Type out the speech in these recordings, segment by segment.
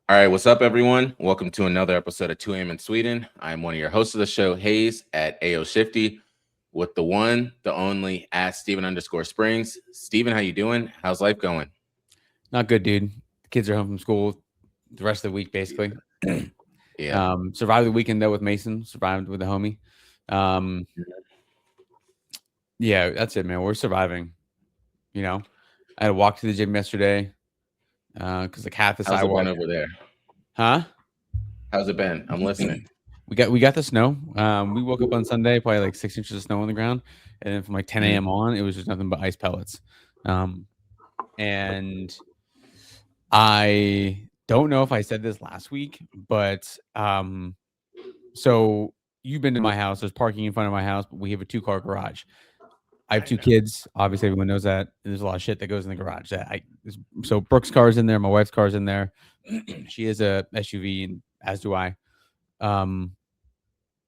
All right, what's up, everyone? Welcome to another episode of 2 a.m. in Sweden. I'm one of your hosts of the show, Hayes at AO Shifty, with the one, the only at Steven_Springs. Steven, how you doing? How's life going? Not good, dude. The kids are home from school the rest of the week, basically. Yeah. Survived the weekend though with Mason. Survived with the homie. Um, yeah, that's it, man. We're surviving. You know, I had to walk to the gym yesterday because like half the How's it been sidewalk. over there? Huh? How's it been? I'm listening. We got the snow. We woke up on Sunday, probably like 6 inches of snow on the ground, and then from like 10 Mhm. a.m. on, it was just nothing but ice pellets. And I don't know if I said this last week, but so you've been to my house. There's parking in front of my house, but we have a 2-car garage. I have I 2 know. kids. Obviously, everyone knows that. There's a lot of shit that goes in the garage. So Brooke's car's in there. My wife's car's in there. She has a SUV, and as do I. Um,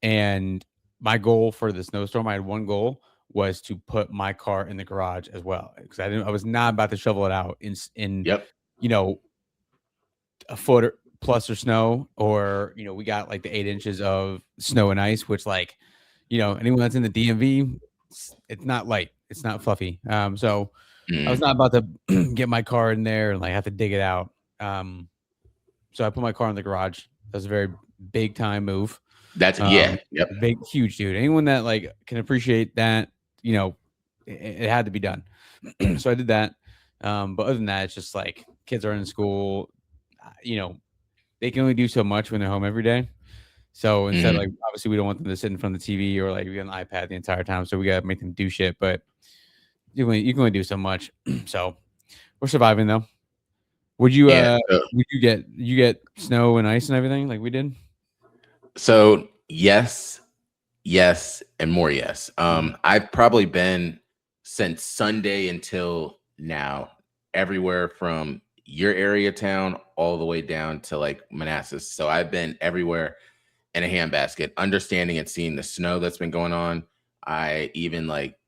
and my goal for the snowstorm, I had one goal was to put my car in the garage as well because I was not about to shovel it out in Yep. you know a foot or plus or snow, or we got like the 8 inches of snow and ice, which anyone that's in the DMV, it's not light, it's not fluffy. So I was Mhm. not about to get my car in there and like have to dig it out. So I put my car in the garage. That was a very big time move. Yeah. Um, Yep. big, huge, dude. Anyone that like can appreciate that, it had to be done. So I did that. But other than that, it's just like kids are in school. uh, You know, they can only do so much when they're home every day. So instead, Mhm. like obviously, we don't want them to sit in front of the TV or like be on the iPad the entire time. So we gotta make them do shit. But you can only do so much. So we're surviving though. Would you Yeah. uh would you get snow and ice and everything like we did? So yes, yes, and more yes. Mhm. I've probably been since Sunday until now, everywhere from your area town all the way down to like Manassas. So I've been everywhere in a handbasket, understanding and seeing the snow that's been going on. I even like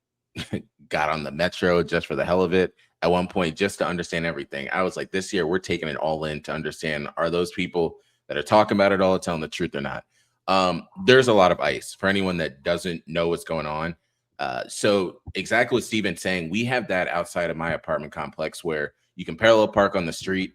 got on the metro just for the hell of it at one point, just to understand everything. I was like, this year we're taking it all in to understand, are those people that are talking about it all telling the truth or not? There's a lot of ice for anyone that doesn't know what's going on. So exactly what Steven's saying, we have that outside of my apartment complex where you can parallel park on the street.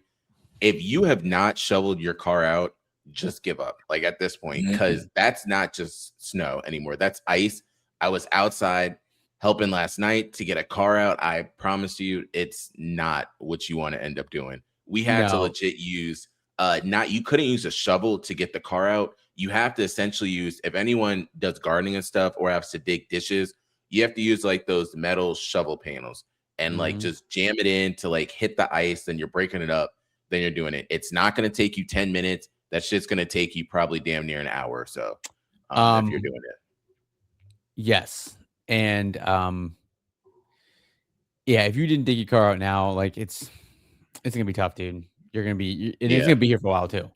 If you have not shoveled your car out, just give up. Like at this point, because that's not just snow anymore. That's ice. I was outside helping last night to get a car out. I promise you, it's not what you want to end up doing. We had to No. legit use not you couldn't use a shovel to get the car out. You have to essentially use, if anyone does gardening and stuff or has to dig dishes, you have to use like those metal shovel panels and like Mhm. just jam it in to like hit the ice, then you're breaking it up, then you're doing it. It's not going to take you 10 minutes. That shit's going to take you probably damn near an hour or so, if you're Um, doing it. yes. And yeah, if you didn't dig your car out now, like it's gonna be tough, dude. And it's Yeah. gonna be here for a while too.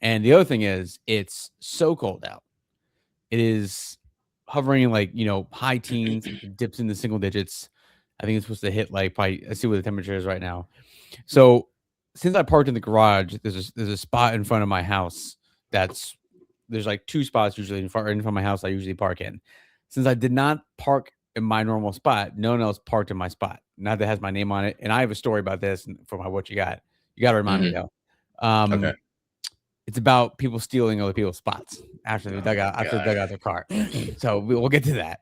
And the other thing is, it's so cold out. It is hovering in like high teens, dips in the single digits. I think it's supposed to hit like probably. I see what the temperature is right now. So since I parked in the garage, there's a spot in front of my house that's there's like 2 spots usually in front of my house I usually park in. Since I did not park in my normal spot, no one else parked in my spot. Now that has my name on it, and I have a story about this for my what you got. You got to remind me Hmm. though. Okay. It's about people stealing other people's spots Oh my after they God. dug out their car. So we'll get to that.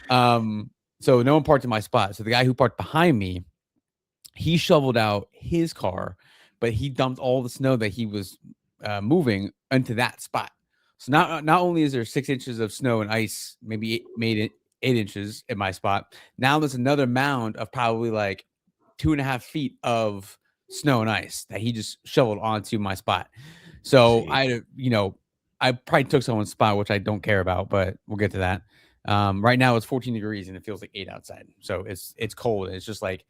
Um, so no one parked in my spot. So the guy who parked behind me, he shoveled out his car, but he dumped all the snow that he was moving into that spot. So not only is there 6 inches of snow and ice, maybe made it 8 inches in my spot. Now there's another mound of probably like 2.5 feet of snow and ice that he just shoveled onto my spot. So Jeez. I probably took someone's spot, which I don't care about, but we'll get to that. Right now it's 14 degrees and it feels like 8 outside, so it's cold. It's just like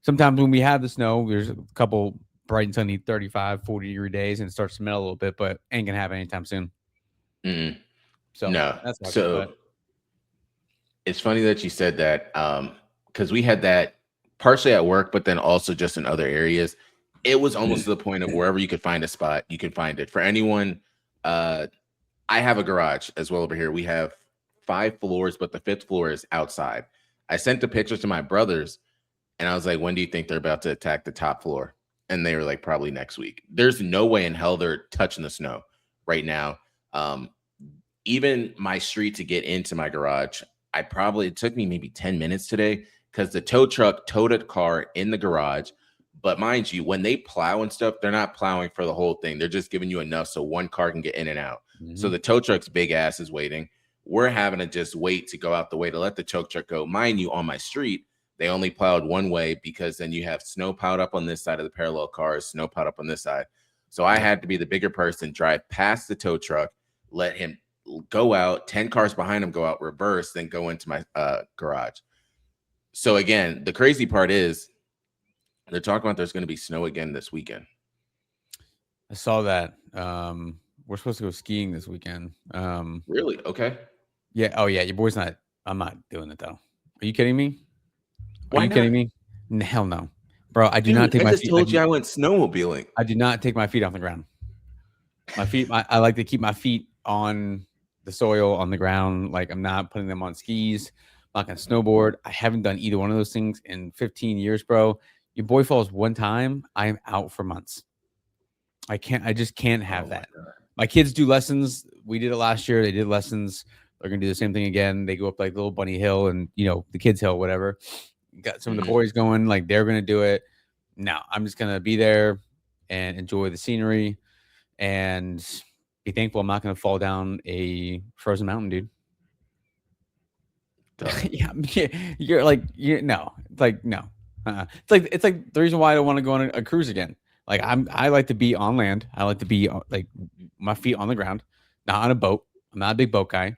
sometimes when we have the snow, there's a couple bright and sunny 35, 40-degree days and it starts to melt a little bit, but ain't gonna happen anytime soon. Mm-mm. So No. that sucks. So But it's funny that you said that because we had that partially at work, but then also just in other areas. it was almost to the point of wherever you could find a spot, you can find it. For anyone, I have a garage as well over here. We have 5 floors, but the 5th floor is outside. I sent the pictures to my brothers, and I was like, when do you think they're about to attack the top floor? And they were like, probably next week. There's no way in hell they're touching the snow right now. Um, Even my street to get into my garage, it took me maybe 10 minutes today because the tow truck towed a car in the garage. But mind you, when they plow and stuff, they're not plowing for the whole thing. They're just giving you enough so one car can get in and out. So the tow truck's big ass is waiting. We're having to just wait to go out the way to let the tow truck go. Mind you, on my street, they only plowed one way because then you have snow piled up on this side of the parallel cars, snow piled up on this side. So I had to be the bigger person, drive past the tow truck, let him go out, 10 cars behind him go out, reverse, then go into my garage. So again, the crazy part is they're talking about there's going to be snow again this weekend. I saw that. We're supposed to go skiing this weekend. Really? Okay. Yeah. Oh yeah. Your boy's not. I'm not doing it though. Are you kidding me? Are Why you not? kidding me? Hell no, bro. I do Dude, not take I my just feet. told you I went snowmobiling. I do not take my feet off the ground. My feet. I like to keep my feet on the soil, on the ground. Like I'm not putting them on skis. I'm not gonna snowboard. I haven't done either one of those things in 15 years, bro. Your boy falls one time, I am out for months. I just can't have that. My kids do lessons. We did it last year. They did lessons. They're gonna do the same thing again. They go up like Little Bunny Hill and the kids hill, whatever. Got some of the boys going, like they're gonna do it. No, I'm just gonna be there and enjoy the scenery and be thankful I'm not gonna fall down a frozen mountain, dude. Yeah, you're like no, it's like no. It's like the reason why I don't want to go on a cruise again. Like I like to be on land. I like to be like my feet on the ground, not on a boat. I'm not a big boat guy.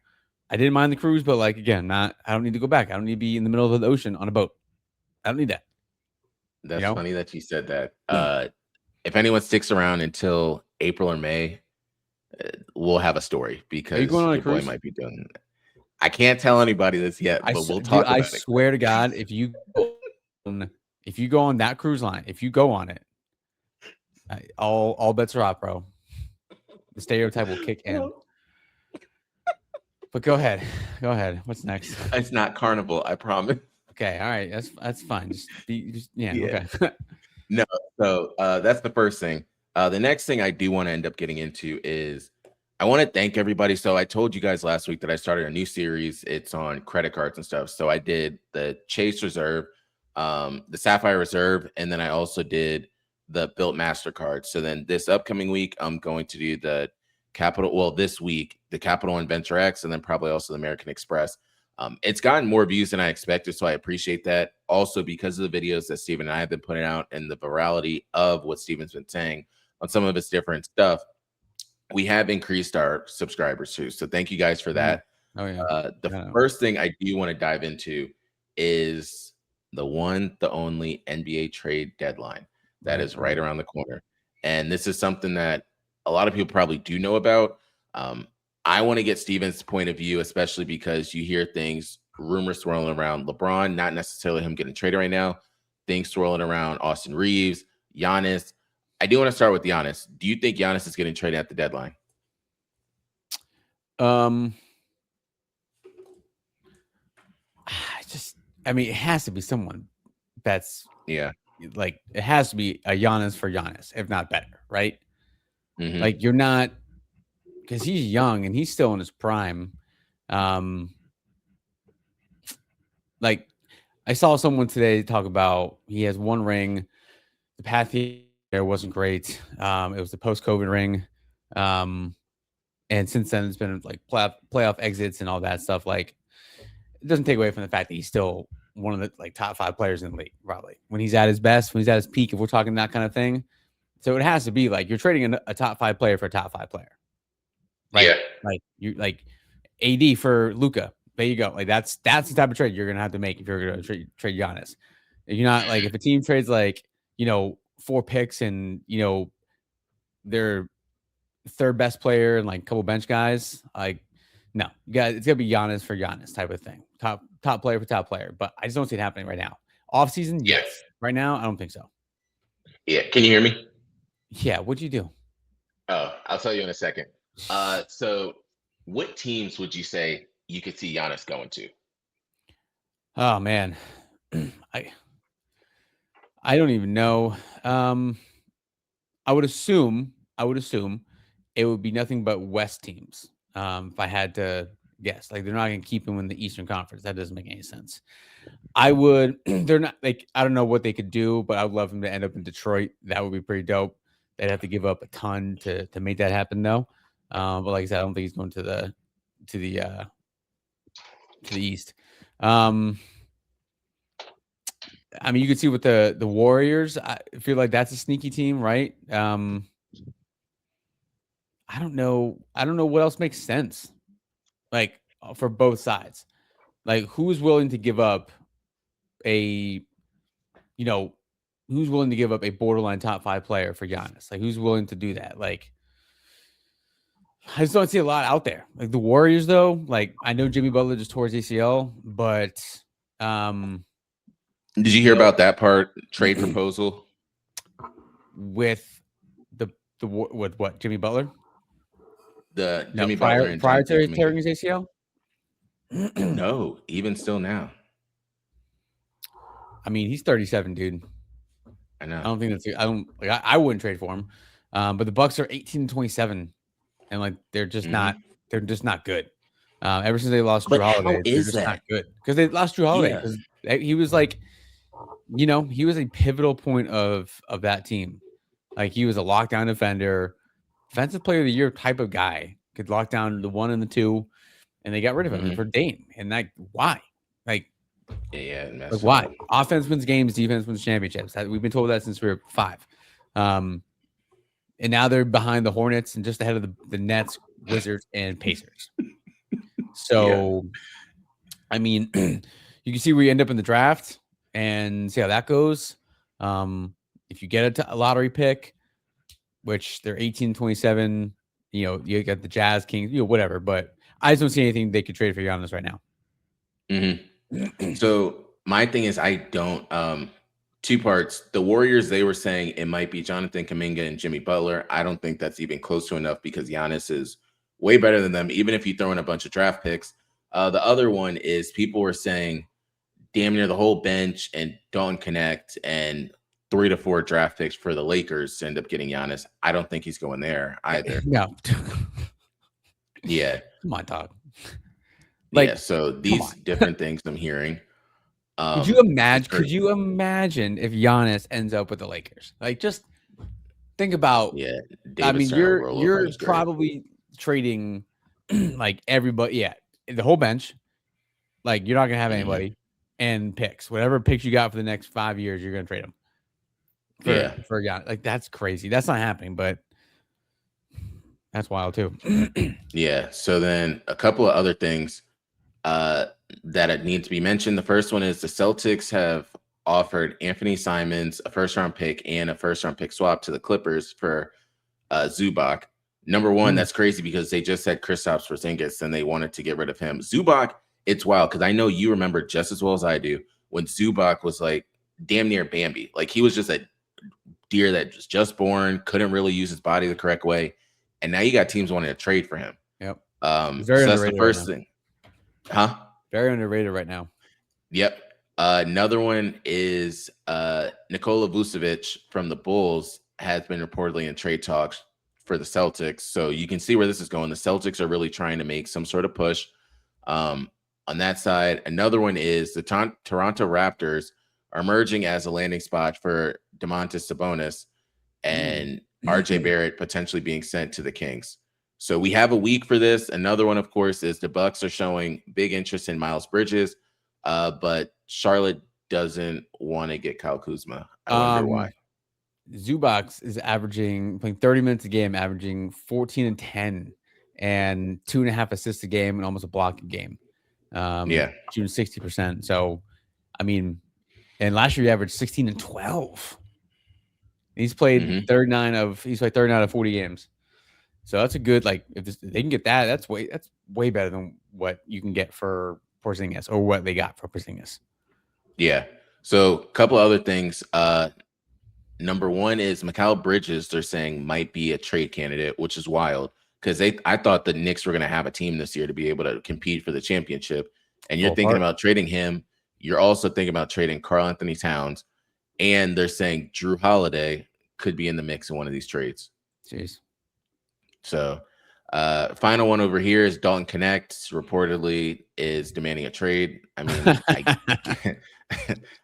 I didn't mind the cruise, but like again, I don't need to go back. I don't need to be in the middle of the ocean on a boat. I don't need that. That's funny that you said that. If anyone sticks around until April or May, we'll have a story because your boy might be doing it. I can't tell anybody this yet, but we'll talk about it. I swear to God, if you go on that cruise line, if you go on it, all bets are off, bro. The stereotype will kick in. But go ahead. What's next? It's not Carnival, I promise. Okay, all right, that's fine. Yeah. Okay. No, so that's the first thing. The next thing I do want to end up getting into is I want to thank everybody. So I told you guys last week that I started a new series. It's on credit cards and stuff. So I did the Chase Reserve, the Sapphire Reserve, and then I also did the Built MasterCard. So then this upcoming week, I'm going to do the Capital. Well, this week, the Capital and Venture X, and then probably also the American Express. It's gotten more views than I expected, so I appreciate that. Also, because of the videos that Steven and I have been putting out and the virality of what Steven's been saying on some of his different stuff, we have increased our subscribers too. So thank you guys for that. Oh yeah. The first thing I do want to dive into is the one, the only NBA trade deadline that is right around the corner. And this is something that a lot of people probably do know about. I want to get Steven's point of view, especially because you hear things, rumors swirling around LeBron, not necessarily him getting traded right now, things swirling around Austin Reeves, Giannis. I do want to start with Giannis. Do you think Giannis is getting traded at the deadline? I mean, it has to be someone that's like it has to be a Giannis for Giannis, if not better, right? Like you're not, because he's young and he's still in his prime. Like I saw someone today talk about he has one ring. The path there wasn't great. It was the post-COVID ring. And since then it's been like playoff exits and all that stuff. Like it doesn't take away from the fact that he's still one of the like top 5 players in the league, probably when he's at his best, when he's at his peak, if we're talking that kind of thing. So it has to be like you're trading a top 5 player for a top 5 player. Right. Yeah. Like you like AD for Luka. There you go. Like that's the type of trade you're gonna have to make if you're gonna trade Giannis. You're not like if a team trades like 4 picks and their third best player and like a couple bench guys. Like no, it's gonna be Giannis for Giannis type of thing. Top player for top player. But I just don't see it happening right now. Off season, yes. Right now, I don't think so. Yeah, can you hear me? Yeah, what'd you do? Oh, I'll tell you in a second. So what teams would you say you could see Giannis going to? Oh man, I I don't even know. Um, I would assume it would be nothing but West teams. If I had to guess, like they're not going to keep him in the Eastern Conference. That doesn't make any sense. I would. They're not like I don't know what they could do, but I would love him to end up in Detroit. That would be pretty dope. They'd have to give up a ton to make that happen, though. But like I said, I don't think he's going to the uh, to the East. Um, I mean, you could see with the Warriors. I feel like that's a sneaky team, right? I don't know. I don't know what else makes sense, like for both sides. Like, who's willing to give up a, you know, who's willing to give up a borderline top 5 player for Giannis? Like, who's willing to do that? Like, I just don't see a lot out there. Like the Warriors, though. Like, I know Jimmy Butler just tore his ACL, but um, Did you you hear know, about that part trade proposal? with the with what Jimmy Butler? The No, Jimmy Butler and prior Jonathan to Kuminga. tearing his ACL. No, even still now. I mean, he's 37, dude. I know. I don't think that's. I don't like. I wouldn't trade for him. But the Bucks are 18-27, and like they're just Hmm. not. They're just not good. Ever since they lost Drew But how Holiday, they're is just not that? good because they lost Drew Holiday Yeah. because he was like, he was a pivotal point of that team. Like he was a lockdown defender, defensive player of the year type of guy. Could lock down the 1 and the 2, and they got rid of him Hmm. for Dame. And like, why? Like, Yeah, it Like messed him why? up. Offense wins games, defense wins championships. We've been told that since we were 5. Um, and now they're behind the Hornets and just ahead of the Nets, Wizards, and Pacers. Yeah. So, I mean, you can see where you end up in the draft and see how that goes. If you get a lottery pick, which they're 18-27, you got the Jazz, Kings, whatever. But I just don't see anything they could trade for Giannis right now. Hmm. So my thing is, I don't. Two parts. The Warriors, they were saying it might be Jonathan Kuminga and Jimmy Butler. I don't think that's even close to enough because Giannis is way better than them. Even if you throw in a bunch of draft picks. The other one is people were saying damn near the whole bench and don't connect and 3 to 4 draft picks for the Lakers to end up getting Giannis. I don't think he's going there either. No. Yeah. Come on, dog. Yeah. Like, So come these on. different things I'm hearing. Could you It's imagine? Could hurt. you imagine if Giannis ends up with the Lakers? Like, just think about. Yeah. I Davis mean, starting to you're roll over in you're his grave. probably trading like everybody. Yeah, the whole bench. Like, you're not gonna have Hmm. anybody and picks. Whatever picks you got for the next 5 years, you're gonna trade them Yeah. for Giannis. Like, that's crazy. That's not happening, but that's wild too. Yeah. So then a couple of other things uh, that need to be mentioned. The first one is the Celtics have offered Anthony Simons a first round pick and a first round pick swap to the Clippers for Zubac. Number one, Mm, that's crazy because they just said Kristaps Porzingis and they wanted to get rid of him. Zubac, it's wild because I know you remember just as well as I do when Zubac was like damn near Bambi. Like he was just a deer that was just born, couldn't really use his body the correct way. And now you got teams wanting to trade for him. yep, he's very So that's the underrated right first now. thing. Huh? Very underrated right now. Yep. Another one is Nikola Vucevic from the Bulls has been reportedly in trade talks for the Celtics. So you can see where this is going. The Celtics are really trying to make some sort of push on that side. Another one is the Toronto Raptors are emerging as a landing spot for Domantas Sabonis and RJ Barrett potentially being sent to the Kings. So we have a week for this. Another one, of course, is the Bucks are showing big interest in Miles Bridges, but Charlotte doesn't want to get Kyle Kuzma. I wonder why. Zubac is playing 30 minutes a game, averaging 14 and 10 and 2.5 assists a game and almost a block a game. Yeah. Shooting 60%. So, I mean, and last year he averaged 16 and 12. He's played Hmm. 39 out of 40 games. So that's a good, like, if they can get that, that's way better than what you can get for Porzingis or what they got for Porzingis. Yeah. So a couple other things. Number one is Mikal Bridges. They're saying might be a trade candidate, which is wild because I thought the Knicks were going to have a team this year to be able to compete for the championship. And you're Full thinking apart. about trading him. You're also thinking about trading Karl Anthony Towns, and they're saying Drew Holiday could be in the mix in one of these trades. Jeez. So, final one over here is Dalton Connect reportedly is demanding a trade. I mean, I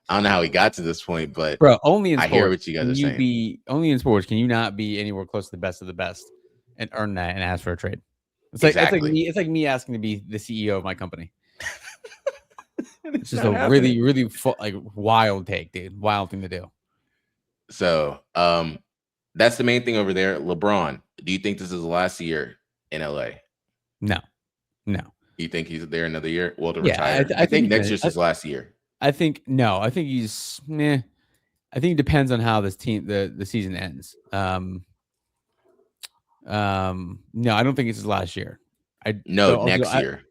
don't know how he got to this point, but Bro, only in I hear sports what you guys can are you saying. be only in sports can you not be anywhere close to the best of the best and earn that and ask for a trade. Exactly. It's like me asking to be the CEO of my company. It's just not a happening. really like wild take, dude. Wild thing to do. So, that's the main thing over there. LeBron, do you think this is the last year in LA? No. You think he's there another year? Well, to Yeah, retire. I I think think he next finished. year's his last year. I think no. I think he's meh. I think it depends on how this team the season ends. No, I don't think it's his last year. No, But also, next year.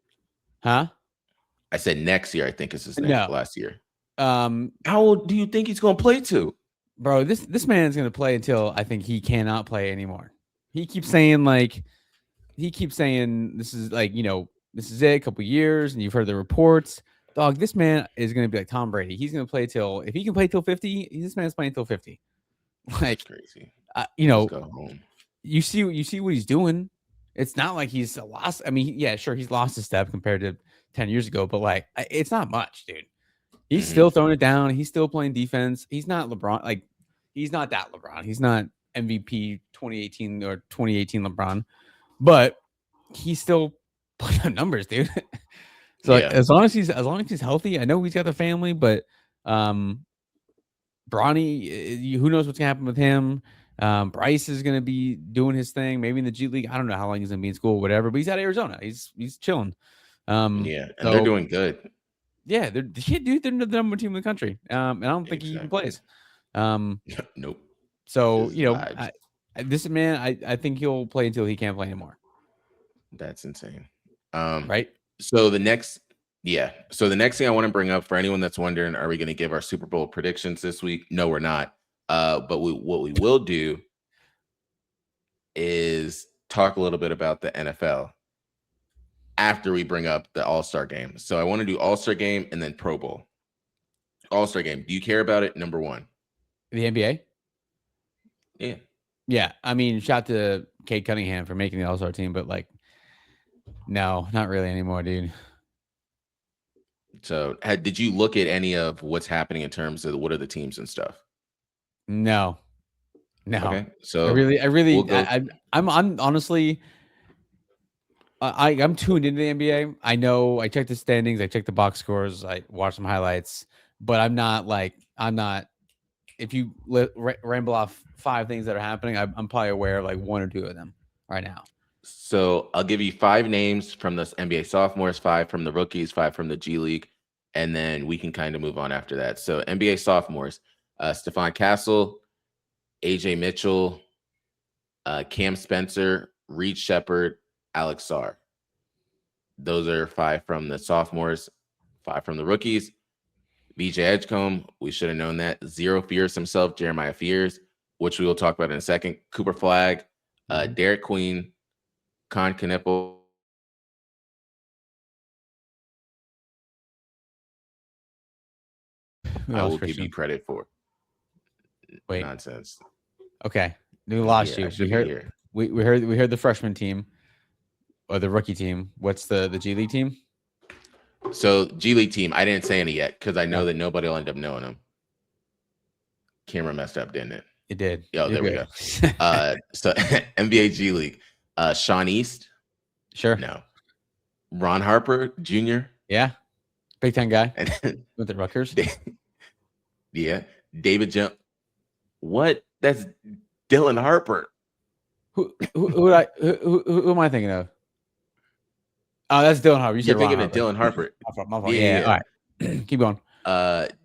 huh? I said next year. I think is his next No. last year. How old do you think he's going to play to? Bro, this man is gonna play until I think he cannot play anymore. He keeps saying this is like, this is it, a couple years, and you've heard the reports. Dog, this man is gonna be like Tom Brady. He's gonna play till if he can play till 50, this man's playing till 50. That's Like, crazy. you Just know, go home. you see what he's doing. It's not like he's lost. I mean, yeah, sure, he's lost a step compared to 10 years ago, but like, it's not much, dude. He's still throwing it down. He's still playing defense. He's not LeBron. Like, he's not that LeBron. He's not MVP 2018 or 2018 LeBron, but he's still putting up numbers, dude. So like, Yeah. as long as he's healthy, I know he's got the family, but Bronny, who knows what's gonna happen with him? Bryce is gonna be doing his thing, maybe in the G League. I don't know how long he's gonna be in school, whatever. But he's at Arizona. He's chilling. Yeah. And they're So doing good. yeah, they're the number one team in the country. And I don't think he even Exactly. plays. Nope. So Just vibes. this man, I think he'll play until he can't play anymore. That's insane. Right? So the next thing I want to bring up for anyone that's wondering, are we going to give our Super Bowl predictions this week? No, we're not. But what we will do is talk a little bit about the NFL after we bring up the All-Star game. So I want to do All-Star game and then Pro Bowl. All-Star game. Do you care about it? Number one. The NBA? Yeah. Yeah. I mean, shout to Cade Cunningham for making the All-Star team, but like, no, not really anymore, dude. So did you look at any of what's happening in terms of what are the teams and stuff? No. Okay. So I'm honestly, I'm tuned into the NBA. I know I check the standings, I check the box scores, I watch some highlights, but I'm not. If you ramble off 5 things that are happening, I'm probably aware of like 1 or 2 of them right now. So I'll give you 5 names from the NBA sophomores, 5 from the rookies, 5 from the G League, and then we can kind of move on after that. So NBA sophomores, Stephon Castle, AJ Mitchell, Cam Spencer, Reed Shepard, Alex Sarr. Those are 5 from the sophomores, 5 from the rookies. VJ Edgecombe, we should have known that. Zero Fears himself, Jeremiah Fears, which we will talk about in a second. Cooper Flagg, Derek Queen, Con Knipple. I will give you credit for. Wait. Nonsense. Okay. We lost you. We heard the freshman team or the rookie team. What's the G League team? So G League team, I didn't say any yet because I know that nobody will end up knowing them. Camera messed up, didn't it? It did. Oh, there we go. So NBA G League, Sean East. Sure. No. Ron Harper Jr. Yeah. Big time guy. With the Rutgers. Yeah. David Jones. What? That's Dylan Harper. Who am I thinking of? Oh, that's Dylan Harper. You're thinking of Dylan Harper. My fault. Yeah. All right. Keep going.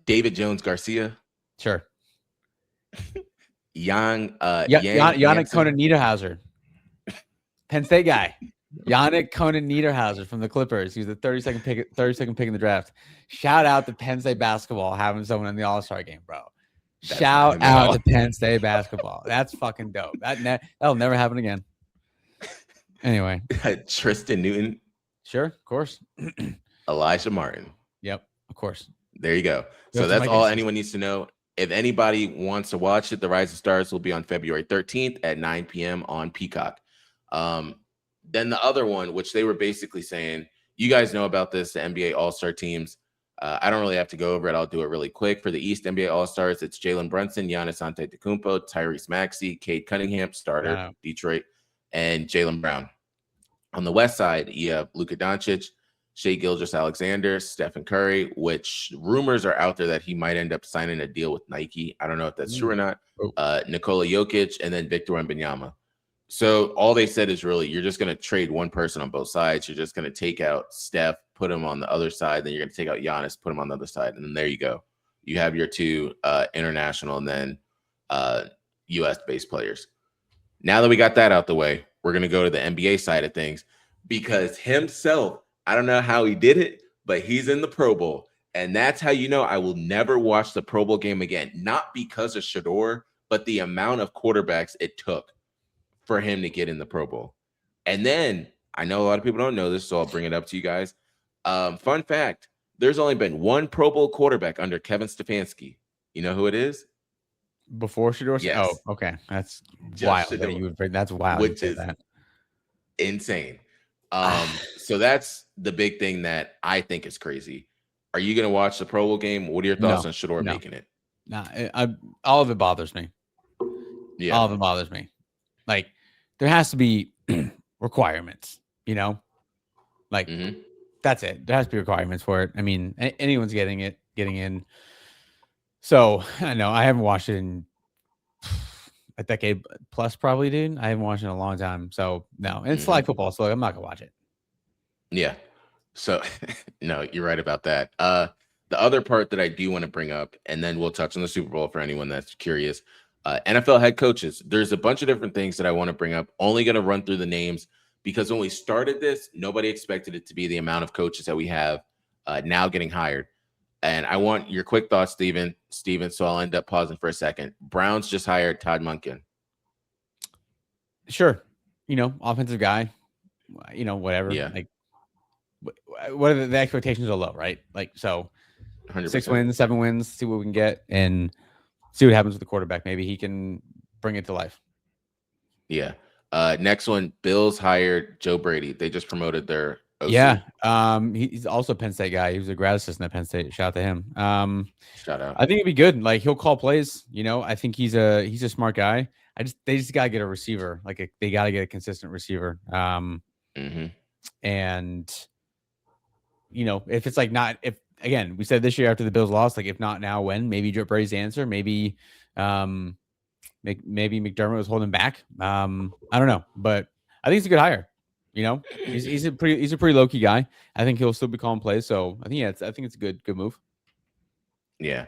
David Jones Garcia. Sure. Yannick Conan Niederhauser. Penn State guy. Yannick Conan Niederhauser from the Clippers. He was the 32nd pick in the draft. Shout out to Penn State basketball having someone in the All-Star game, bro. That's not Shout him at out all. to Penn State basketball. That's fucking dope. That'll never happen again. Anyway, Tristan Newton, sure, of course. Elijah Martin. Yep, of course. There you go. You have So to that's make all excuses. anyone needs to know. If anybody wants to watch it, The Rise of Stars will be on February 13th at 9 p.m. on Peacock. Um, then the other one, which they were basically saying, you guys know about this, the NBA All-Star teams. I don't really have to go over it. I'll do it really quick. For the East NBA All-Stars, it's Jalen Brunson, Giannis Antetokounmpo, Tyrese Maxey, Cade Cunningham, starter, Detroit, and Jaylen Brown. On the West side, you have Luka Doncic, Shai Gilgeous-Alexander, Stephen Curry, which rumors are out there that he might end up signing a deal with Nike. I don't know if that's true or not. Nikola Jokic, and then Victor Wembanyama. So all they said is really you're just going to trade one person on both sides. You're just going to take out Steph, put him on the other side. Then you're going to take out Giannis, put him on the other side. And then there you go. You have your two international and then U.S.-based players. Now that we got that out the way, we're going to go to the NBA side of things because himself, I don't know how he did it, but he's in the Pro Bowl. And that's how you know I will never watch the Pro Bowl game again. Not because of Shador, but the amount of quarterbacks it took for him to get in the Pro Bowl. And then I know a lot of people don't know this, so I'll bring it up to you guys. Fun fact, there's only been one Pro Bowl quarterback under Kevin Stefanski. You know who it is? Before Shador? Yes. Oh, okay. That's Just wild. Shador. That you would bring, that's wild. Which is that. Insane. So that's the big thing that I think is crazy. Are you going to watch the Pro Bowl game? What are your thoughts on Shador making it? No, all of it bothers me. Yeah. All of it bothers me. Like, there has to be requirements, you know? Like, that's it. There has to be requirements for it. I mean, anyone's getting in. So, I know I haven't watched it in a decade plus, probably, dude. I haven't watched it in a long time. So, no. And it's flag football, so I'm not going to watch it. Yeah. So, no, you're right about that. The other part that I do want to bring up, and then we'll touch on the Super Bowl for anyone that's curious. NFL head coaches. There's a bunch of different things that I want to bring up. Only going to run through the names because when we started this, nobody expected it to be the amount of coaches that we have now getting hired. And I want your quick thoughts, Steven. So I'll end up pausing for a second. Browns just hired Todd Monken. Sure. You know, offensive guy, you know, whatever. Yeah. Like, what are the expectations are low, right? Like, so 100%. 6 wins, 7 wins, see what we can get and see what happens with the quarterback. Maybe he can bring it to life. Yeah. Next one, Bills hired Joe Brady. They just promoted their OC. Yeah. He's also a Penn State guy. He was a grad assistant at Penn State. Shout out to him. Shout out. I think it'd be good. Like, he'll call plays. You know, I think he's a smart guy. They just gotta get a receiver. Like, they gotta get a consistent receiver. And you know, if it's like not, if again, we said this year after the Bills lost, like if not now, when? Maybe Joe Brady's the answer. Maybe McDermott was holding back. I don't know, but I think it's a good hire. You know, he's a pretty low key guy. I think he'll still be calling plays. So I think it's a good move. Yeah.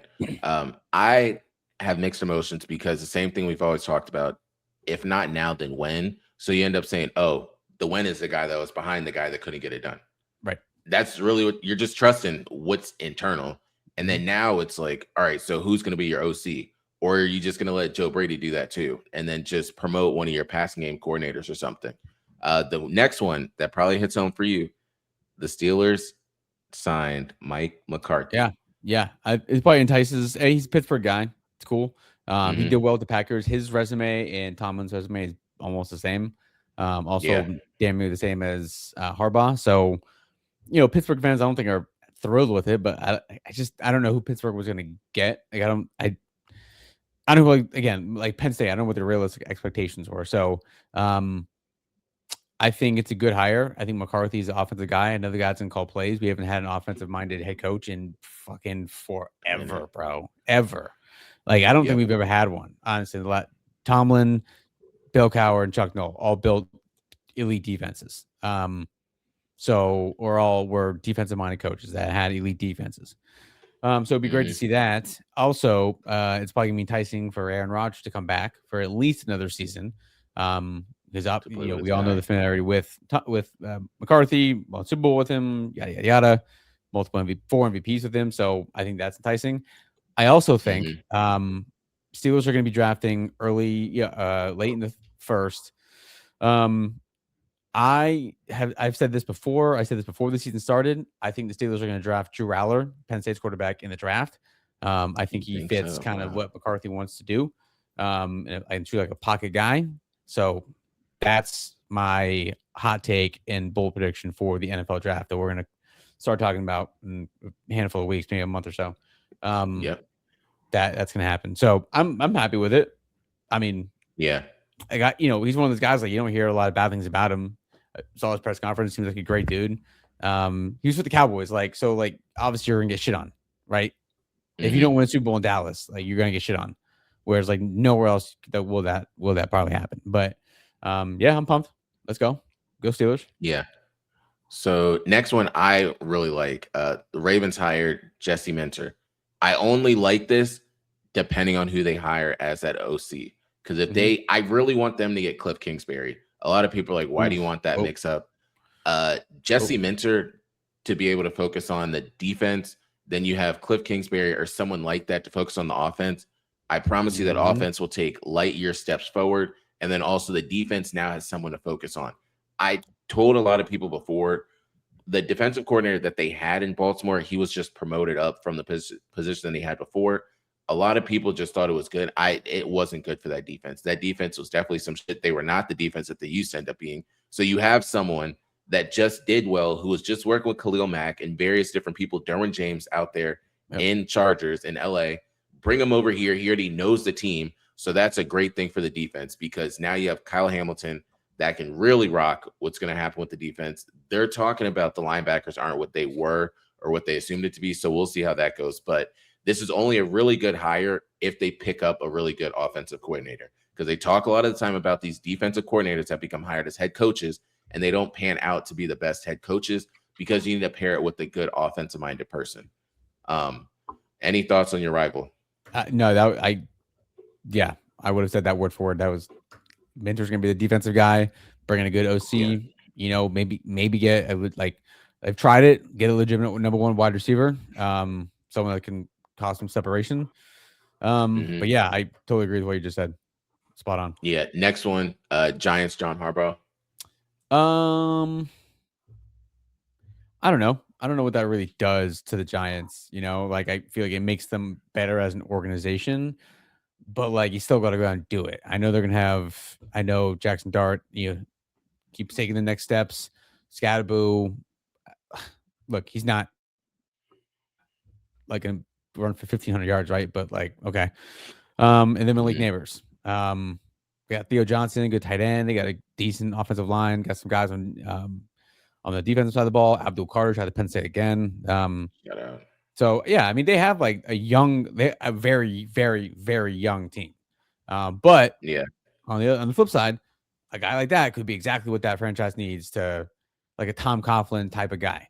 I have mixed emotions because the same thing we've always talked about. If not now, then when? So you end up saying, oh, the when is the guy that was behind the guy that couldn't get it done. Right. That's really what you're just trusting what's internal. And then now it's like, all right, so who's going to be your OC? Or are you just going to let Joe Brady do that too? And then just promote one of your passing game coordinators or something. The next one that probably hits home for you, the Steelers signed Mike McCarthy. Yeah. It probably entices. He's a Pittsburgh guy. It's cool. He did well with the Packers. His resume and Tomlin's resume is almost the same. Damn near the same as Harbaugh. So, you know, Pittsburgh fans, I don't think are thrilled with it, but I don't know who Pittsburgh was going to get. Like, I don't know, like Penn State, I don't know what their realistic expectations were. So, I think it's a good hire. I think McCarthy's the offensive guy. Another guy that's going to call plays. We haven't had an offensive-minded head coach in fucking forever, bro. Ever. Like, I don't think we've ever had one, honestly. Tomlin, Bill Cowher, and Chuck Noll all built elite defenses. So we're defensive-minded coaches that had elite defenses. So it'd be great to see that. Also, it's probably going to be enticing for Aaron Rodgers to come back for at least another season. Because we all know the familiarity with McCarthy, won Super Bowl with him, yada yada yada, multiple 4 MVPs with him. So I think that's enticing. I also think Steelers are going to be drafting early, late in the first. Um, I've said this before. I said this before the season started. I think the Steelers are going to draft Drew Aller, Penn State's quarterback, in the draft. I think You he think fits so? kind of Wow. what McCarthy wants to do. And treat like a pocket guy. So that's my hot take and bold prediction for the NFL draft that we're going to start talking about in a handful of weeks, maybe a month or so. Um, Yep. that's going to happen. So I'm happy with it. I mean, Yeah. I got, he's one of those guys, like, you don't hear a lot of bad things about him. Saw his press conference. Seems like a great dude. He was with the Cowboys. Like, so, like, obviously you're gonna get shit on, right? If you don't Hmm. win a Super Bowl in Dallas, like, you're gonna get shit on. Whereas, like, nowhere else will that probably happen. But yeah, I'm pumped. Let's go. Go Steelers. Yeah. So next one I really like. The Ravens hired Jesse Minter. I only like this depending on who they hire as that OC. Because if Mm-hmm. I really want them to get Cliff Kingsbury. A lot of people are like, why do you Oof. want that Oh, mix up? Jesse oh. Minter to be able to focus on the defense. Then you have Cliff Kingsbury or someone like that to focus on the offense. I promise you that Mm-hmm. offense will take light year steps forward. And then also the defense now has someone to focus on. I told a lot of people before the defensive coordinator that they had in Baltimore, he was just promoted up from the position that he had before. A lot of people just thought it was good. It wasn't good for that defense. That defense was definitely some shit. They were not the defense that they used to end up being. So you have someone that just did well, who was just working with Khalil Mack and various different people, Derwin James out there Yep. in Chargers in LA. Bring him over here. He already knows the team. So that's a great thing for the defense because now you have Kyle Hamilton that can really rock what's going to happen with the defense. They're talking about the linebackers aren't what they were or what they assumed it to be. So we'll see how that goes. But this is only a really good hire if they pick up a really good offensive coordinator because they talk a lot of the time about these defensive coordinators that become hired as head coaches and they don't pan out to be the best head coaches because you need to pair it with a good offensive minded person. Um, any thoughts on your rival? No, yeah, I would have said that word for word. That was Minter's gonna be the defensive guy, bringing a good Yeah. OC. Maybe get I would like I've tried it, get a legitimate number one wide receiver, someone that can cause some separation. Hmm. But yeah, I totally agree with what you just said. Spot Yeah. Next one, Giants, John Harbaugh. on. I don't know. I don't know what that really does to the Giants. Like I feel like it makes them better as an organization, but like you still got to go out and do it. I know they're gonna have. I know Jackson Dart. Keeps taking the next steps. Scatterboo, look, he's not like gonna run for 1,500 yards, right? But like, okay. And then Malik Hmm. Neighbors. We got Theo Johnson, good tight end. They got a decent offensive line. Got some guys on the defensive side of the ball. Abdul Carter tried to Penn State again. Shout out. So yeah, I mean they have like a very, very, very young team. But Yeah. on the flip side, a guy like that could be exactly what that franchise needs to, like a Tom Coughlin type of guy.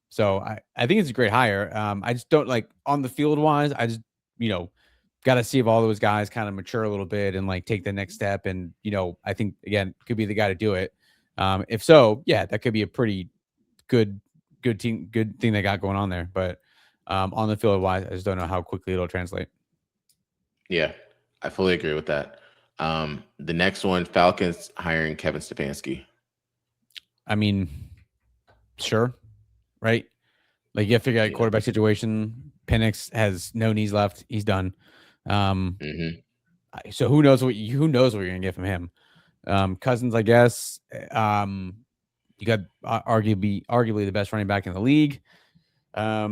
So I think it's a great hire. I just don't like on the field wise. I just you know got to see if all those guys kind of mature a little bit and like take the next step. And I think again could be the guy to do it. If so, yeah, that could be a pretty good good team, good thing they got going on there. But on the field wise, I just don't know how quickly it'll translate. Yeah, I fully agree with that. The next one, Falcons hiring Kevin Stefanski. I mean, sure, right? Like you have to figure out Yeah. quarterback situation. Penix has no knees left. He's done. Um, Hmm. so who knows what you're gonna get from him. Cousins, I guess. You got arguably the best running back in the league. How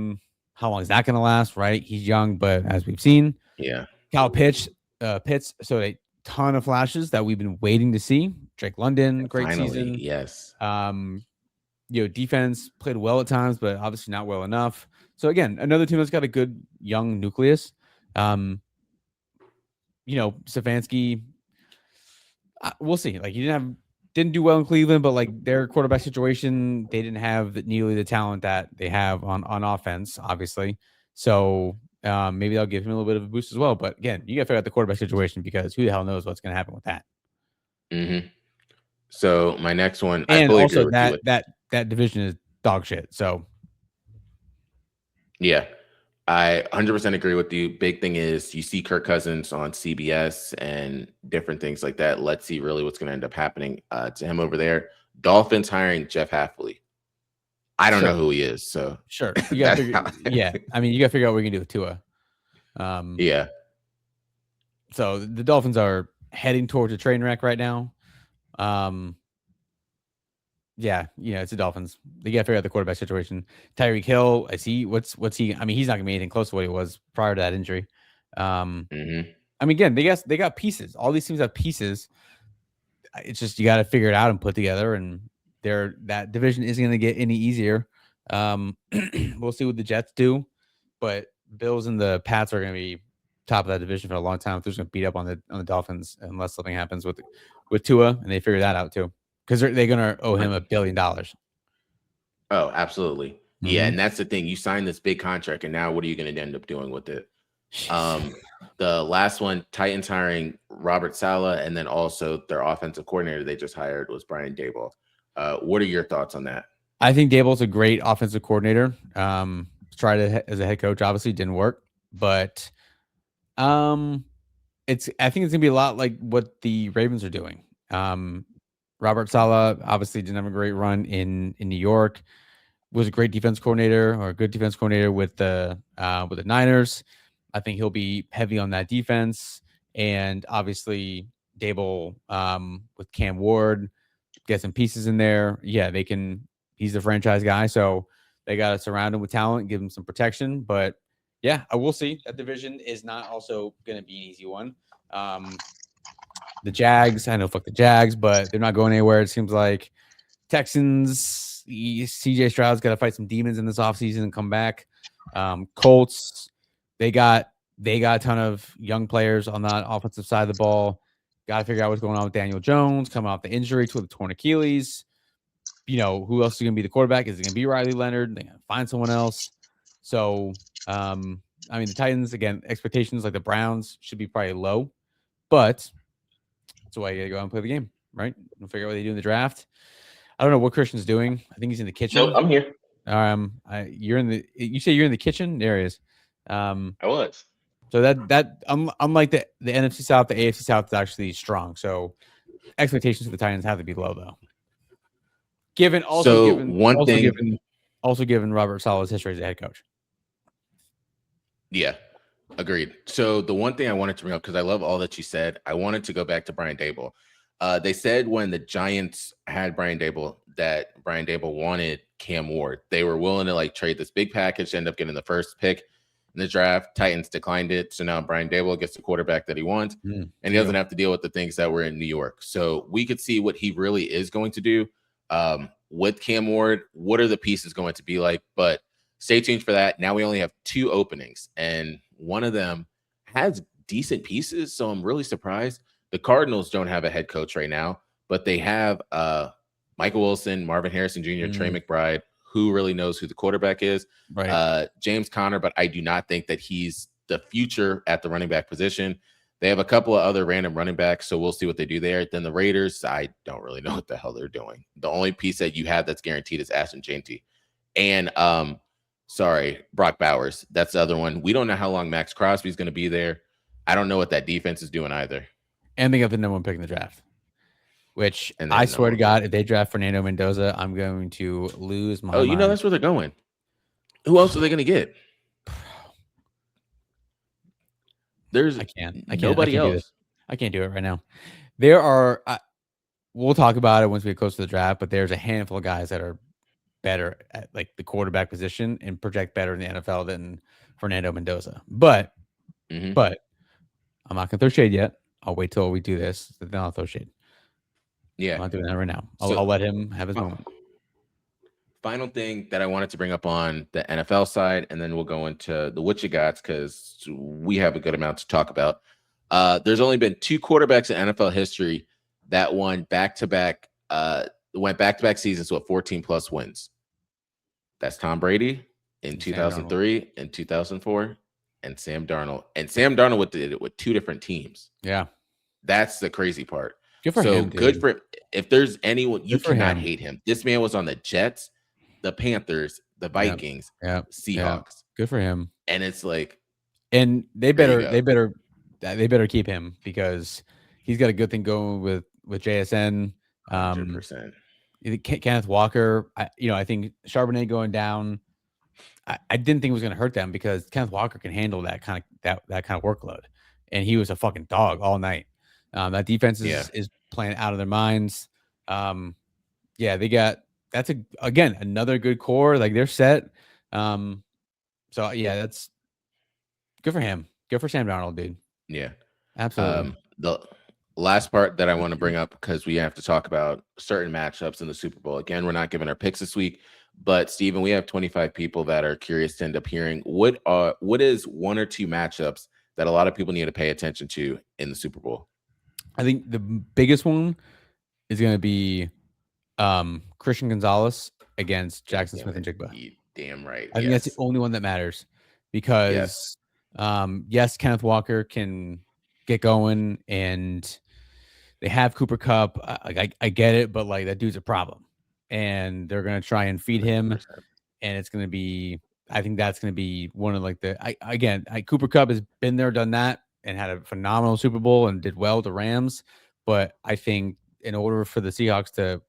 long is that gonna last? Right? He's young, but as we've seen, Yeah. Cal Pitts. So a ton of flashes that we've been waiting to see. Drake London, great Finally, season. yes. Defense played well at times, but obviously not well enough. So again, another team that's got a good young nucleus. Um, Stefanski, we'll see. Like he didn't do well in Cleveland, but like their quarterback situation, they didn't have nearly the talent that they have on offense, obviously. So maybe they'll give him a little bit of a boost as well. But again, you got to figure out the quarterback situation because who the hell knows what's going to happen with that. Hmm. So my next one, I And fully agree also with you that with. that that division is dog shit. So Yeah. I 100% agree with you. Big thing is you see Kirk Cousins on CBS and different things like that. Let's see really what's going to end up happening to him over there. Dolphins hiring Jeff Halfley. I don't know Sure, who he is, so sure. You got to that's figure. how. Yeah, I mean, you got to figure out what we can do with Tua. Um, Yeah, so the Dolphins are heading towards a train wreck right now. Um, yeah, it's the Dolphins. They got to figure out the quarterback situation. Tyreek Hill, I see. What's he? I mean, he's not gonna be anything close to what he was prior to that injury. Um, hmm I mean, again, they got pieces. All these teams have pieces. It's just you got to figure it out and put together. And that division isn't going to get any easier. We'll see what the Jets do, but Bills and the Pats are going to be top of that division for a long time. If they're just going to beat up on the Dolphins unless something happens with Tua, and they figure that out too, because they're going to owe him $1 billion. Oh, absolutely. Yeah, Mm-hmm. and that's the thing. You signed this big contract, and now what are you going to end up doing with it? Jeez. Um, the last one, Titans hiring Robert Saleh, and then also their offensive coordinator they just hired was Brian Daboll. What are your thoughts on that? I think Dable's a great offensive coordinator. Tried it as a head coach, obviously didn't work, but um, I think it's gonna be a lot like what the Ravens are doing. Robert Saleh obviously didn't have a great run in New York. Was a great defense coordinator or a good defense coordinator with the Niners. I think he'll be heavy on that defense, and obviously Dable with Cam Ward, get some pieces in there. Yeah, they can. He's the franchise guy, so they got to surround him with talent, give him some protection. But yeah, I will see. That division is not also going to be an easy one. Um, the Jags, I know, fuck the Jags, but they're not going anywhere. It seems like Texans, CJ Stroud's got to fight some demons in this offseason and come back. Colts, they got a ton of young players on that offensive side of the ball. Got to figure out what's going on with Daniel Jones coming off the injury to the torn Achilles. Who else is going to be the quarterback? Is it going to be Riley Leonard? They're going to find someone else. So, I mean, the Titans, again, expectations like the Browns should be probably low, but that's why you got to go out and play the game, right? We'll figure out what they do in the draft. I don't know what Christian's doing. I think he's in the No, kitchen. I'm here. You say you're in the kitchen? There he is. I was. So unlike the NFC South, the AFC South is actually strong. So expectations for the Titans have to be low, though. Given So one thing, given Robert Saleh's history as a head coach. yeah, agreed. So the one thing I wanted to bring up, because I love all that you said, I wanted to go back to Brian Daboll. They said when the Giants had Brian Daboll that Brian Daboll wanted Cam Ward. They were willing to like trade this big package, end up getting the first pick in the draft. Titans declined it. So now Brian Daboll gets the quarterback that he wants, and he doesn't have to deal with the things that were in New York. So we could see what he really is going to do with Cam Ward. What are the pieces going to be like? But stay tuned for that. Now we only have 2 openings, and one of them has decent pieces. So I'm really surprised. The Cardinals don't have a head coach right now, but they have Michael Wilson, Marvin Harrison Jr., Trey McBride. Who really knows who the quarterback is? Right. James Conner, but I do not think that he's the future at the running back position. They have a couple of other random running backs, so we'll see what they do there. Then the Raiders, I don't really know what the hell they're doing. The only piece that you have that's guaranteed is Ashton Jeanty. And Brock Bowers. That's the other one. We don't know how long Max Crosby's going to be there. I don't know what that defense is doing either. And they got the number 1 pick in the draft. Which And I swear to God, if they draft Fernando Mendoza, I'm going to lose my mind. That's where they're going. Who else are they going to get? There's nobody else. I can't do it right now. There are. We'll talk about it once we get close to the draft. But there's a handful of guys that are better at like the quarterback position and project better in the NFL than Fernando Mendoza. But I'm not going to throw shade yet. I'll wait till we do this. Then I'll throw shade. Yeah, I'm not doing that right now. I'll let him have his moment. Final thing that I wanted to bring up on the NFL side, and then we'll go into the what you got because we have a good amount to talk about. There's only been 2 quarterbacks in NFL history that went back-to-back seasons with 14 plus wins. That's Tom Brady in 2003 and 2004, and Sam Darnold. And Sam Darnold did it with 2 different teams. Yeah, that's the crazy part. Good for him. Good for if there's anyone you cannot hate him. This man was on the Jets, the Panthers, the Vikings, Seahawks. Good for him. And it's like, And they there you better go. they better keep him because he's got a good thing going with JSN. Hundred Um, percent. Kenneth Walker, I think Charbonnet going down. I didn't think it was going to hurt them because Kenneth Walker can handle that kind of workload, and he was a fucking dog all night. That defense Yeah. is playing out of their minds. Um, yeah, they got that's again another good core. Like they're set. Um, so yeah, that's good for him. Good for Sam Darnold, dude. Yeah. Absolutely. The last part that I want to bring up, because we have to talk about certain matchups in the Super Bowl. Again, we're not giving our picks this week, but Steven, we have 25 people that are curious to end up hearing what is one or two matchups that a lot of people need to pay attention to in the Super Bowl. I think the biggest one is going to be Christian Gonzalez against God Jackson damn Smith and it. Jigba. You damn right. I think that's the Yes. only one that matters Yes. because, yes, Kenneth Walker can get going and they have Cooper Cup. I get it, but like that dude's a problem, and they're gonna try and feed him, 100%. and it's gonna be. I think that's gonna be one of like Cooper Cup has been there, done that, and had a phenomenal Super Bowl and did well with the Rams. But I think in order for the Seahawks to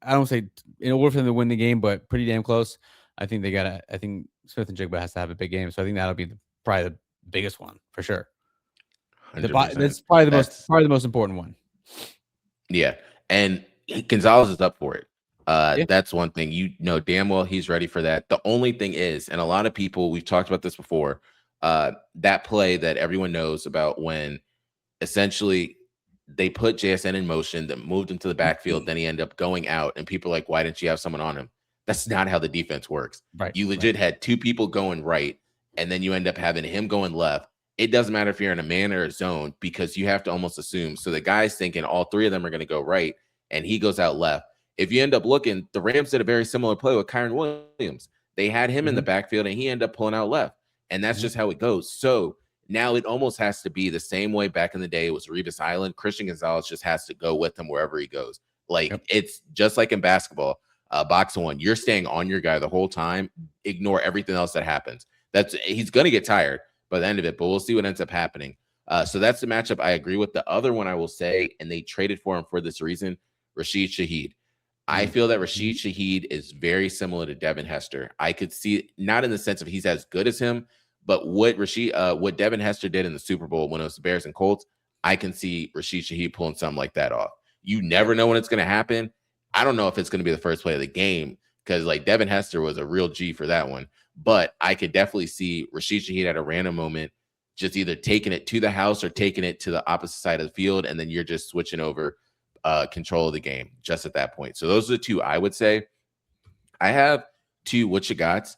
I don't say in order for them to win the game, but pretty damn close. I think they got to. I think Smith and Jigba has to have a big game, so I think that'll be probably the biggest one for sure. 100%. That's probably That's the most important one. Yeah, and Gonzalez is up for it. Yeah. That's one thing, you know damn well he's ready for that. The only thing is, and a lot of people, we've talked about this before, that play that everyone knows about when essentially they put JSN in motion, that moved him to the backfield, then he ended up going out, and people are like, why didn't you have someone on him? That's not how the defense works. Right. You Right. legit had two people going right, and then you end up having him going left. It doesn't matter if you're in a man or a zone because you have to almost assume. So the guy's thinking all three of them are going to go right, and he goes out left. If you end up looking, the Rams did a very similar play with Kyron Williams. They had him in the Mm-hmm. backfield, and he ended up pulling out left. And that's Mm-hmm. just how it goes. So now it almost has to be the same way back in the day. It was Revis Island. Christian Gonzalez just has to go with him wherever he goes. Like Yep. it's just like in basketball, box one. You're staying on your guy the whole time. Ignore everything else that happens. He's going to get tired by the end of it, but we'll see what ends up happening. So that's the matchup I agree with. The other one I will say, and they traded for him for this reason, Rashid Shaheed. I feel that Rashid Shaheed is very similar to Devin Hester. I could see, not in the sense of he's as good as him, but what Devin Hester did in the Super Bowl when it was the Bears and Colts, I can see Rashid Shaheed pulling something like that off. You never know when it's going to happen. I don't know if it's going to be the first play of the game because like Devin Hester was a real G for that one. But I could definitely see Rashid Shaheed at a random moment just either taking it to the house or taking it to the opposite side of the field, and then you're just switching over control of the game just at that point. So those are the two I would say. I have two what you got.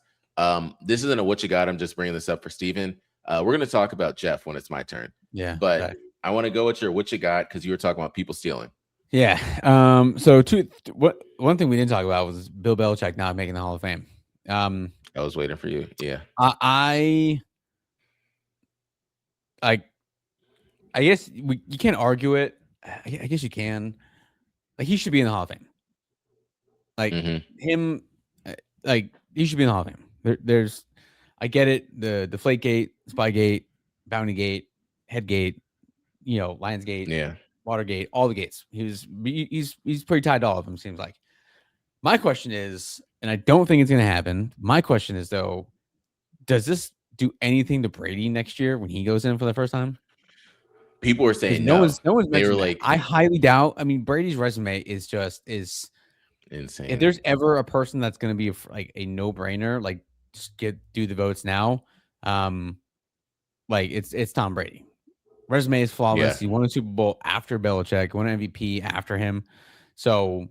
This isn't a what you got. I'm just bringing this up for Steven. We're going to talk about Jeff when it's my turn. Yeah. But Okay. I want to go with your what you got because you were talking about people stealing. Yeah. So one thing we didn't talk about was Bill Belichick not making the Hall of Fame. I was waiting for you. Yeah. I guess you can't argue it. I guess you can. Like he should be in the Hall of Fame. Like him, like he should be in the Hall of Fame. There's, I get it. The Deflategate, Spygate, Bountygate, Headgate, Lionsgate, Yeah. Watergate, all the gates. He's pretty tied to all of them. Seems like. My question is, and I don't think it's going to happen. My question is though, does this do anything to Brady next year when he goes in for the first time? People were Because saying no no. one's They were mentioned that. like I highly doubt. I mean, Brady's resume is insane. if there's ever a person that's going to be like a no brainer, like just do the votes now. Like it's Tom Brady. Resume is flawless. Yeah. He won a Super Bowl after Belichick, won an MVP after him. So,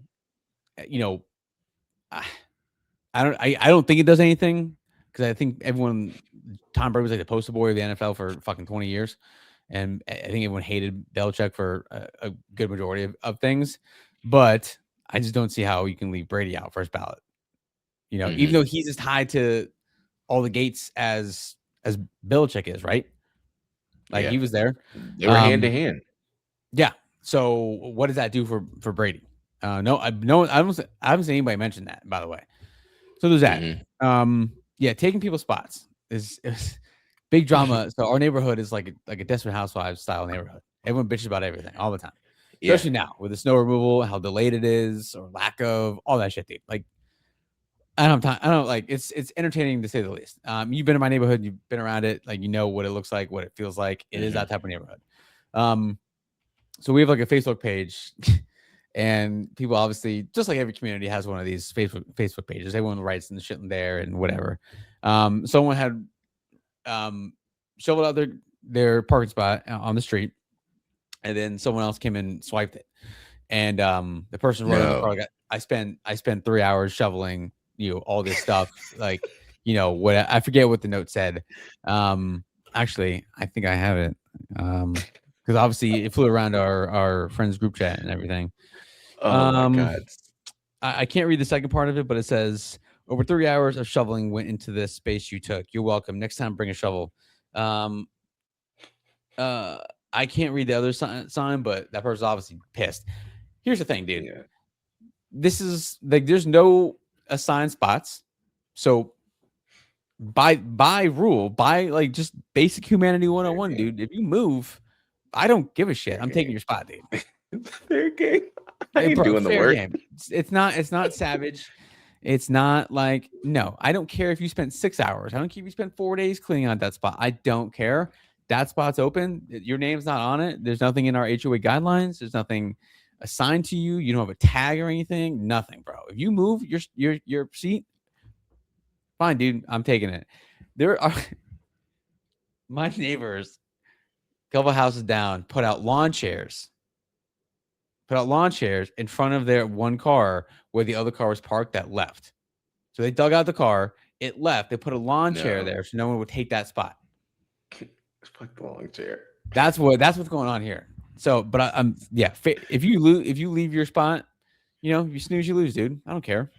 I don't think it does anything because I think Tom Brady was like the poster boy of the NFL for fucking 20 years. And I think everyone hated Belichick for a good majority of things. But I just don't see how you can leave Brady out first ballot. Even though he's as tied to all the gates as Belichick is, right? Like he was there. They were hand to hand. Yeah. So what does that do for Brady? I haven't seen anybody mention that, by the way. So there's that. yeah, taking people's spots is big drama. So our neighborhood is like a Desperate Housewives style neighborhood. Everyone bitches about everything all the time, Yeah. especially now with the snow removal, how delayed it is or lack of all that shit, dude. Like I don't have time. I don't like it's entertaining to say the least. You've been in my neighborhood, you've been around it, like you know what it looks like, what it feels like. It is Hmm. that type of neighborhood. Um, so we have like a Facebook page, and people obviously, just like every community, has one of these Facebook pages. Everyone writes and shit in there and whatever. Someone had shoveled out their parking spot on the street, and then someone else came and swiped it. And the person wrote in the car, No. like, I spent 3 hours shoveling, all this stuff, like, what I forget what the note said. Actually, I think I have it. Because obviously it flew around our friends group chat and everything. Oh my Um, God. I can't read the second part of it, but it says over 3 hours of shoveling went into this space you took. You're welcome. Next time, bring a shovel. Um, uh, I can't read the other sign, but that person's obviously pissed. Here's the thing, dude. Yeah. This is like there's no assigned spots. So by rule, by like just basic humanity Fair 101, game. dude, if you move, I don't give a shit. Fair I'm taking game. your spot, dude. Fair game. I Hey, ain't bro, doing the fair work. game. It's not savage. It's not like, no, I don't care if you spent 6 hours. I don't care if you spent 4 days cleaning out that spot. I don't care. That spot's open. Your name's not on it. There's nothing in our HOA guidelines. There's nothing assigned to you. You don't have a tag or anything. Nothing, bro. If you move your seat, fine, dude. I'm taking it. There are my neighbors, a couple houses down, put out lawn chairs in front of their one car where the other car was parked that left. So they dug out the car, it left. They put a lawn chair No. there so no one would take that spot. Fuck the long chair. That's what's going on here. So, but I'm yeah. If you leave your spot, you snooze, you lose, dude. I don't care.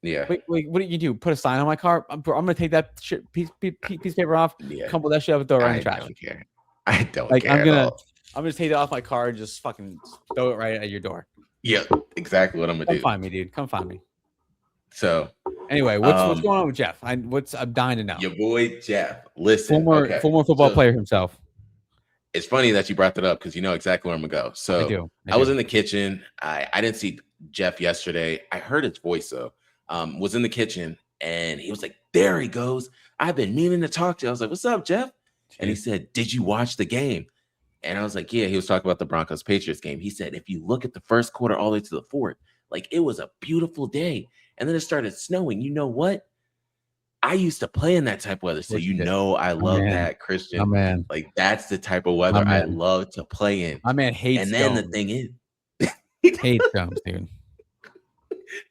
Yeah. Wait, what do you do? Put a sign on my car? I'm gonna take that shit, piece of paper off, Yeah. crumple that shit up, and throw it right in the I trash. don't care. I don't Like care I'm at gonna all. take it off my car and just fucking throw it right at your door. Yeah, exactly what I'm gonna Come do. find me, dude. Come find me. So Anyway, what's going on with Jeff? I'm dying to know. your boy Jeff. Listen, Former football so player himself. it's funny that you brought that up because you know exactly where I'm gonna go. So I do. I was in the kitchen. I didn't see Jeff yesterday. I heard his voice though. Was in the kitchen and he was like, "There he goes. I've been meaning to talk to you." I was like, "What's up, Jeff?" And he said, "Did you watch the game?" And I was like, "Yeah." He was talking about the Broncos Patriots game. He said, "If you look at the first quarter all the way to the fourth, like it was a beautiful day, and then it started snowing. You know what? I used to play in that type of weather, so you know I love that, My Christian. man. Like that's the type of My weather I man. love to play in." My man hates And then the domes. thing is, Hates domes, dude.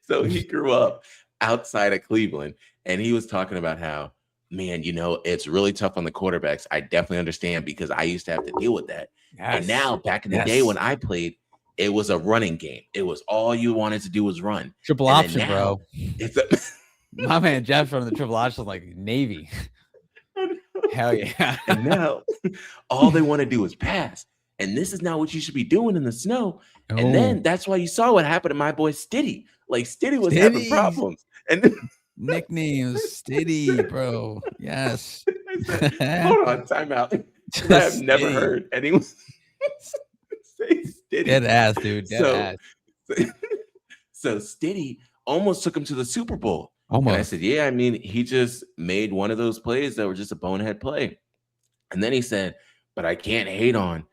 so he grew up outside of Cleveland, and he was talking about how, man, it's really tough on the quarterbacks. I definitely understand because I used to have to deal with that. And now, back in the day when I played, it was a running game. It was all you wanted to do was run. Triple And option, then now, bro. It's a My man Jeff from the triple option, like Navy. Hell yeah. and now all they want to do is pass. And this is not what you should be doing in the snow. And then that's why you saw what happened to my boy Stiddy. Like Stiddy was having problems. And then nicknames, Stiddy, bro. Yes. hold on, time out. I have never heard anyone say Stiddy. Dead ass, dude. Dead ass. So Stiddy almost took him to the Super Bowl. Almost. And I said, yeah, I mean, he just made one of those plays that were just a bonehead play. And then he said, but I can't hate on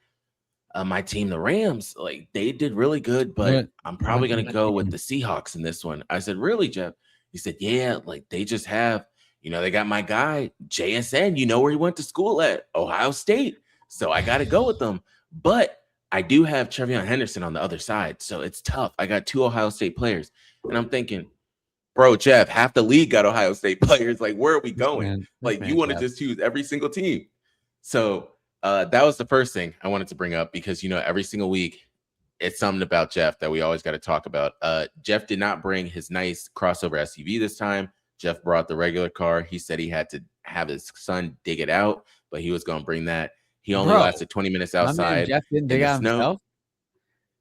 my team, the Rams. Like they did really good, but I'm probably going to go with the Seahawks in this one. I said, really, Jeff? He said, yeah, like they just have, they got my guy, JSN, where he went to school at, Ohio State. So I got to go with them. But I do have Trevion Henderson on the other side. So it's tough. I got 2 Ohio State players. And I'm thinking, bro, Jeff, half the league got Ohio State players. Like, where are we going? You want to just choose every single team. So that was the first thing I wanted to bring up because, every single week it's something about Jeff that we always got to talk about. Jeff did not bring his nice crossover SUV this time. Jeff brought the regular car. He said he had to have his son dig it out, but he was going to bring that. He only lasted 20 minutes outside. Jeff didn't dig out himself?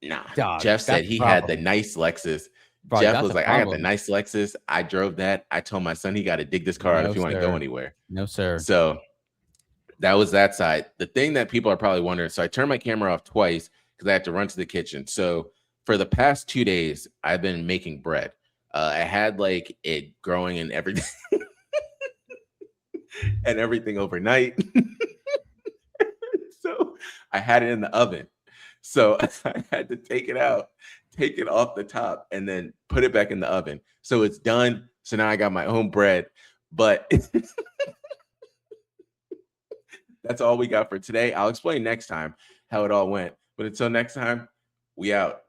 Nah, Dog, Jeff said he had the nice Lexus. Bro, Jeff that's was a like, I got the problem. nice Lexus. I drove that. I told my son he got to dig this car out No, if you want to go sir. anywhere. No, sir. So that was that side. The thing that people are probably wondering, so I turned my camera off twice because I had to run to the kitchen. So for the past 2 days, I've been making bread. I had like it growing and everything and everything overnight. So I had it in the oven. So I had to take it out, take it off the top, and then put it back in the oven. So it's done. So now I got my own bread. But that's all we got for today. I'll explain next time how it all went. But until next time, we out.